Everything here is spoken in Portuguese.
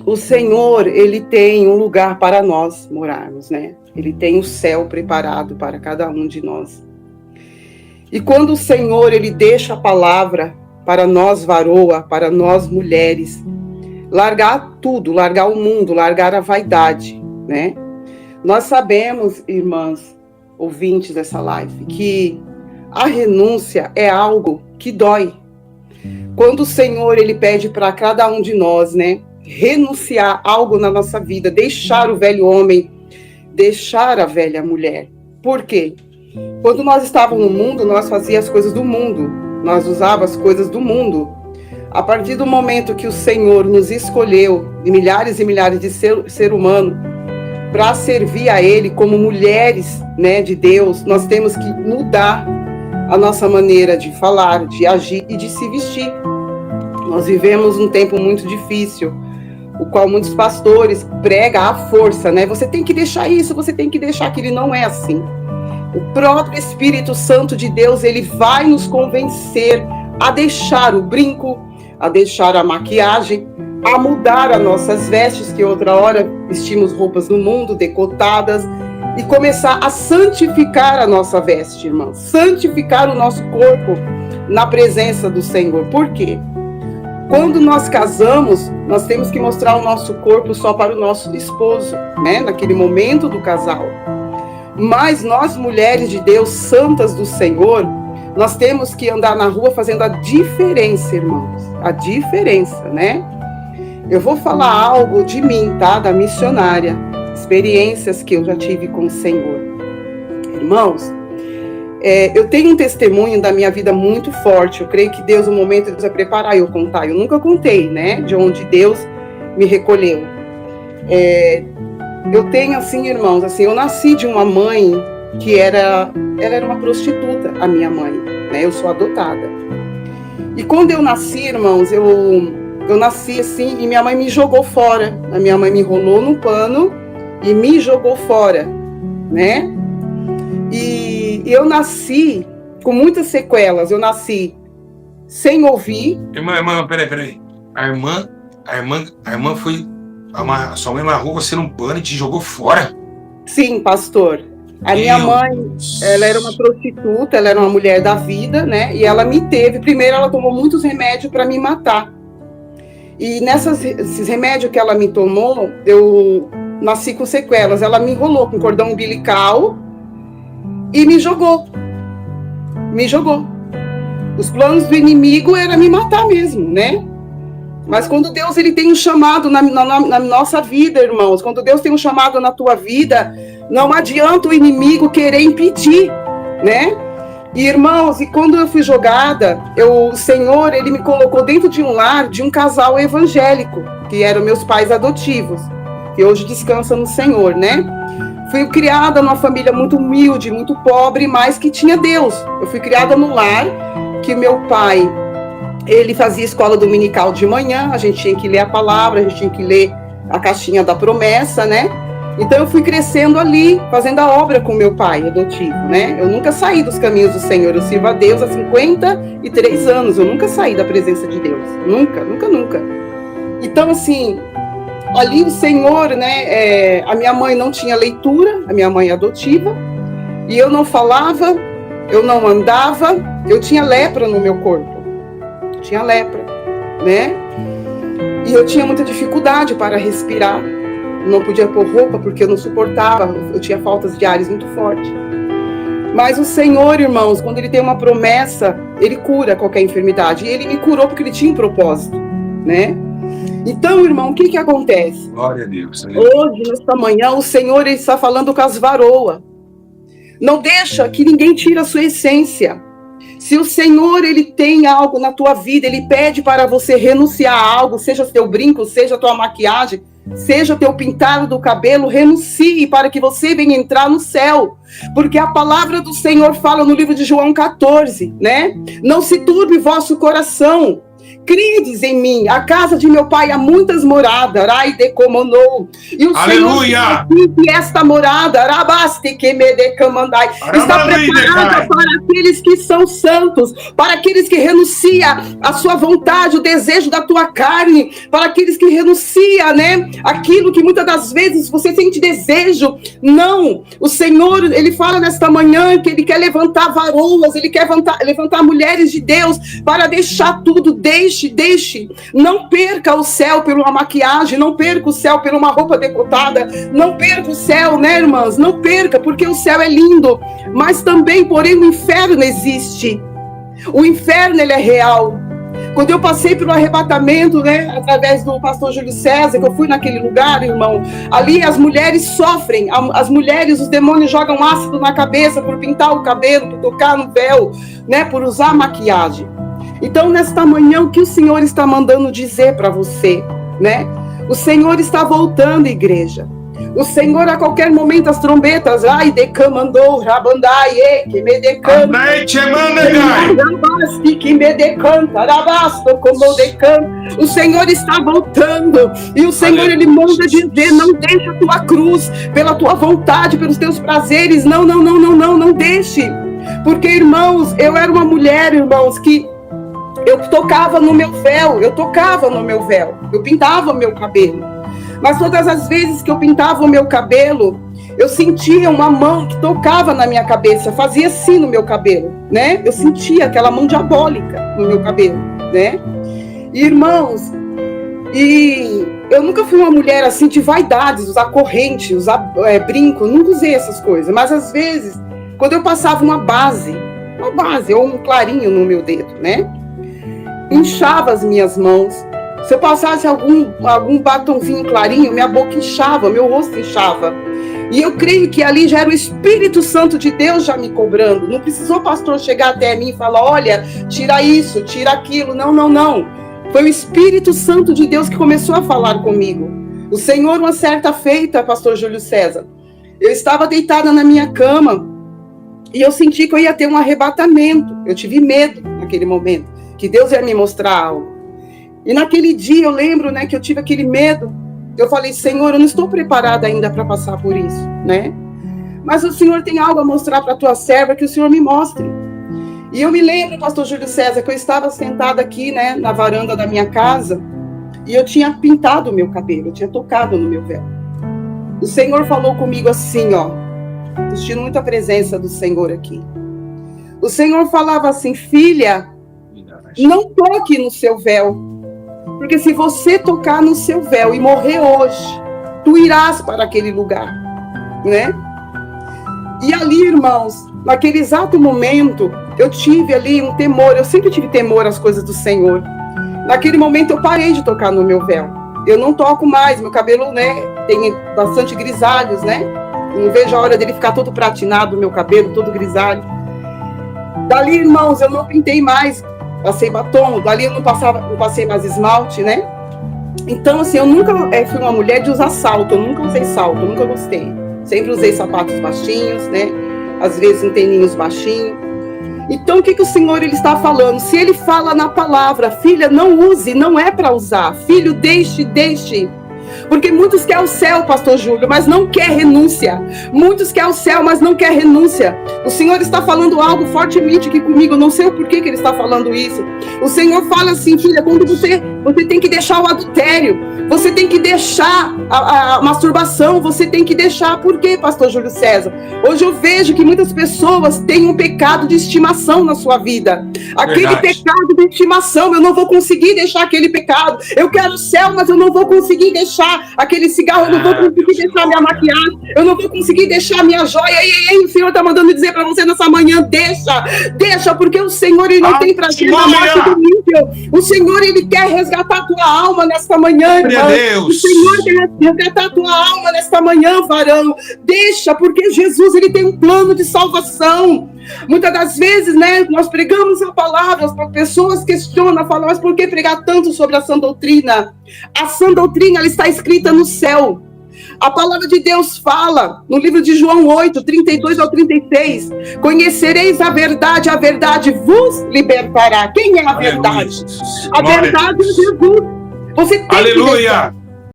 o Senhor, Ele tem um lugar para nós morarmos, né? Ele tem o céu preparado para cada um de nós. E quando o Senhor, Ele deixa a palavra para nós, varoa, para nós, mulheres, largar tudo, largar o mundo, largar a vaidade, né? Nós sabemos, irmãs, ouvintes dessa live, que a renúncia é algo que dói. Quando o Senhor, Ele pede para cada um de nós, né, renunciar algo na nossa vida, deixar o velho homem, deixar a velha mulher. Por quê? Quando nós estávamos no mundo, nós fazíamos as coisas do mundo, nós usávamos as coisas do mundo. A partir do momento que o Senhor nos escolheu, de milhares e milhares de ser humano, para servir a Ele como mulheres, né, de Deus, nós temos que mudar a nossa maneira de falar, de agir e de se vestir. Nós vivemos um tempo muito difícil, o qual muitos pastores pregam à força, né? Você tem que deixar isso, você tem que deixar aquilo. Não é assim. O próprio Espírito Santo de Deus, ele vai nos convencer a deixar o brinco, a deixar a maquiagem, a mudar as nossas vestes, que outra hora vestimos roupas do mundo, decotadas, e começar a santificar a nossa veste, irmão. Santificar o nosso corpo na presença do Senhor. Por quê? Quando nós casamos, nós temos que mostrar o nosso corpo só para o nosso esposo, né? Naquele momento do casal. Mas nós, mulheres de Deus, santas do Senhor, nós temos que andar na rua fazendo a diferença, irmãos. A diferença, né? Eu vou falar algo de mim, tá? Da missionária. Experiências que eu já tive com o Senhor. Irmãos, eu tenho um testemunho da minha vida muito forte. Eu creio que Deus, no momento, Deus vai preparar eu contar. Eu nunca contei, né? De onde Deus me recolheu. Eu tenho, assim, irmãos, assim, eu nasci de uma mãe que ela era uma prostituta, a minha mãe, né? Eu sou adotada. E quando eu nasci, irmãos, eu nasci assim e minha mãe me jogou fora. A minha mãe me enrolou no pano e me jogou fora, né? E eu nasci com muitas sequelas. Eu nasci sem ouvir. Irmã, peraí. A irmã foi... Sua mãe amarrou você num pano e te jogou fora? Sim, pastor. A minha mãe, ela era uma prostituta, ela era uma mulher da vida, né? E ela me teve. Primeiro, ela tomou muitos remédios para me matar. E esses remédios que ela me tomou, eu nasci com sequelas. Ela me enrolou com cordão umbilical e me jogou. Me jogou. Os planos do inimigo eram me matar mesmo, né? Mas quando Deus ele tem um chamado na nossa vida, irmãos, quando Deus tem um chamado na tua vida, não adianta o inimigo querer impedir, né? E, irmãos, e quando eu fui jogada, o Senhor, ele me colocou dentro de um lar de um casal evangélico, que eram meus pais adotivos, que hoje descansam no Senhor, né? Fui criada numa família muito humilde, muito pobre, mas que tinha Deus. Eu fui criada num lar que meu pai... Ele fazia escola dominical de manhã, a gente tinha que ler a palavra, a gente tinha que ler a caixinha da promessa, né? Então eu fui crescendo ali, fazendo a obra com meu pai adotivo, né? Eu nunca saí dos caminhos do Senhor, eu sirvo a Deus há 53 anos, eu nunca saí da presença de Deus, nunca. Então assim, ali o Senhor, né? A minha mãe não tinha leitura, a minha mãe é adotiva, e eu não falava, eu não andava, eu tinha lepra no meu corpo. Tinha lepra, né? E eu tinha muita dificuldade para respirar. Não podia pôr roupa porque eu não suportava. Eu tinha faltas de ar muito fortes. Mas o Senhor, irmãos, quando Ele tem uma promessa, Ele cura qualquer enfermidade. E Ele me curou porque Ele tinha um propósito, né? Então, irmão, o que acontece? Glória a Deus. Hoje, nesta manhã, o Senhor Ele está falando com as varoas. Não deixa que ninguém tire a sua essência. Se o Senhor, Ele tem algo na tua vida, Ele pede para você renunciar a algo, seja teu brinco, seja tua maquiagem, seja teu pintado do cabelo, renuncie para que você venha entrar no céu. Porque a palavra do Senhor fala no livro de João 14, né? Não se turbe vosso coração. credes em mim, a casa de meu pai há muitas moradas, Rai de Comonou. E o Aleluia! Senhor que esta morada, Rabaste que me decamandai, está preparada para aqueles que são santos, para aqueles que renunciam à sua vontade, o desejo da tua carne, para aqueles que renunciam, né? Aquilo que muitas das vezes você sente desejo. Não, o Senhor, ele fala nesta manhã que ele quer levantar varoas, ele quer levantar mulheres de Deus para deixar tudo. Deixe, não perca o céu por uma maquiagem, não perca o céu por uma roupa decotada, não perca o céu, né, irmãs? Não perca, porque o céu é lindo, mas também, porém, o inferno existe. O inferno, ele é real. Quando eu passei pelo arrebatamento, né, através do pastor Júlio César, que eu fui naquele lugar, irmão, ali as mulheres sofrem, as mulheres, os demônios jogam ácido na cabeça por pintar o cabelo, por tocar no véu, né, por usar maquiagem. Então, nesta manhã, o que o Senhor está mandando dizer para você, né? O Senhor está voltando, igreja. O Senhor, a qualquer momento, as trombetas, ai, decamandou, rabandai, que me decanta, que me decanta, rabasto, como decanta. O Senhor está voltando, e o Senhor, ele manda dizer, não deixe a tua cruz, pela tua vontade, pelos teus prazeres, não deixe. Porque, irmãos, eu era uma mulher, irmãos, que eu tocava no meu véu, eu pintava o meu cabelo. Mas todas as vezes que eu pintava o meu cabelo, eu sentia uma mão que tocava na minha cabeça, fazia assim no meu cabelo, né? Eu sentia aquela mão diabólica no meu cabelo, né? E, irmãos, eu nunca fui uma mulher assim de vaidades, usar corrente, usar brinco, nunca usei essas coisas. Mas às vezes, quando eu passava uma base ou um clarinho no meu dedo, né? Inchava as minhas mãos. Se eu passasse algum batonzinho clarinho, minha boca inchava, meu rosto inchava. E eu creio que ali já era o Espírito Santo de Deus já me cobrando. Não precisou o pastor chegar até mim e falar, olha, tira isso, tira aquilo. Não. Foi o Espírito Santo de Deus que começou a falar comigo. O Senhor, uma certa feita, pastor Júlio César, eu estava deitada na minha cama e eu senti que eu ia ter um arrebatamento. Eu tive medo naquele momento, que Deus ia me mostrar algo. E naquele dia eu lembro, né, que eu tive aquele medo. Eu falei, Senhor, eu não estou preparada ainda para passar por isso, né? Mas o Senhor tem algo a mostrar para a tua serva, que o Senhor me mostre. E eu me lembro, pastor Júlio César, que eu estava sentada aqui, né, na varanda da minha casa, e eu tinha pintado o meu cabelo, eu tinha tocado no meu véu. O Senhor falou comigo assim, ó, sentindo muita presença do Senhor aqui. O Senhor falava assim, filha, não toque no seu véu, porque se você tocar no seu véu e morrer hoje, tu irás para aquele lugar, né? E ali, irmãos, naquele exato momento, eu tive ali um temor, eu sempre tive temor às coisas do Senhor. Naquele momento eu parei de tocar no meu véu. Eu não toco mais, meu cabelo, né, tem bastante grisalhos, né? Eu não vejo a hora dele ficar todo pratinado, meu cabelo todo grisalho. Dali, irmãos, eu não pintei mais, passei batom, dali eu não passei mais esmalte, né? Então, assim, eu nunca fui uma mulher de usar salto, eu nunca usei salto, eu nunca gostei. Sempre usei sapatos baixinhos, né? Às vezes um tênis baixinho. Então, o que o Senhor ele está falando? Se ele fala na palavra, filha, não use, não é para usar. Filho, deixe. Porque muitos querem o céu, pastor Júlio, mas não quer renúncia. Muitos querem o céu, mas não quer renúncia. O Senhor está falando algo fortemente aqui comigo, eu não sei o porquê que ele está falando isso. O Senhor fala assim, filha, quando você tem que deixar o adultério, você tem que deixar a masturbação, você tem que deixar. Por quê, pastor Júlio César? Hoje eu vejo que muitas pessoas têm um pecado de estimação na sua vida. Aquele pecado de estimação, eu não vou conseguir deixar aquele pecado. Eu quero o céu, mas eu não vou conseguir deixar aquele cigarro, eu não vou conseguir deixar minha maquiagem, eu não vou conseguir deixar minha joia. E o Senhor está mandando dizer para você nessa manhã, deixa, porque o Senhor ele não tem prazer na morte do ímpio. O Senhor ele quer resgatar a tua alma nesta manhã, irmão. O Senhor quer resgatar a tua alma nesta manhã, varão. Deixa, porque Jesus ele tem um plano de salvação. Muitas das vezes, né, nós pregamos a palavra, as pessoas questionam, falam, mas por que pregar tanto sobre a sã doutrina? A sã doutrina, ela está escrita no céu. A palavra de Deus fala, no livro de João 8, 32 ao 36, conhecereis a verdade vos libertará. Quem é a verdade? A verdade é Jesus. Você tem que